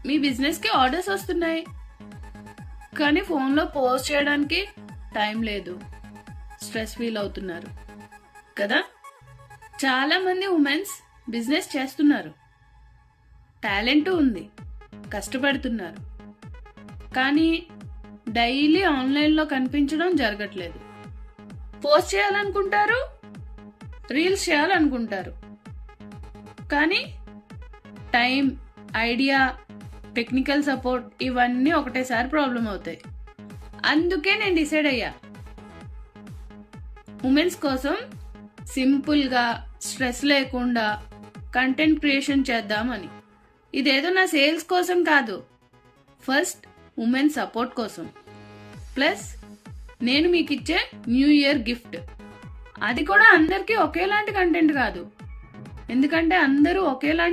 మీ బిజినెస్కి ఆర్డర్స్ వస్తున్నాయి, కానీ ఫోన్లో పోస్ట్ చేయడానికి టైం లేదు, స్ట్రెస్ ఫీల్ అవుతున్నారు కదా. చాలా మంది ఉమెన్స్ బిజినెస్ చేస్తున్నారు, టాలెంట్ ఉంది, కష్టపడుతున్నారు, కానీ డైలీ ఆన్లైన్లో కనిపించడం జరగట్లేదు. పోస్ట్ చేయాలనుకుంటారు, రీల్స్ చేయాలనుకుంటారు, కానీ టైం, ఐడియా, టెక్నికల్ సపోర్ట్ ఇవన్నీ ఒకటేసారి ప్రాబ్లం అవుతాయి. అందుకే నేను డిసైడ్ అయ్యా ఉమెన్స్ కోసం సింపుల్గా స్ట్రెస్ లేకుండా కంటెంట్ క్రియేషన్ చేద్దామని. ఇదేదో నా సేల్స్ కోసం కాదు, ఫస్ట్ ఉమెన్ సపోర్ట్ కోసం. ప్లస్ నేను మీకు ఇచ్చే న్యూ ఇయర్ గిఫ్ట్. అది కూడా అందరికీ ఒకేలాంటి కంటెంట్ కాదు, ఎందుకంటే అందరూ ఒకేలాంటి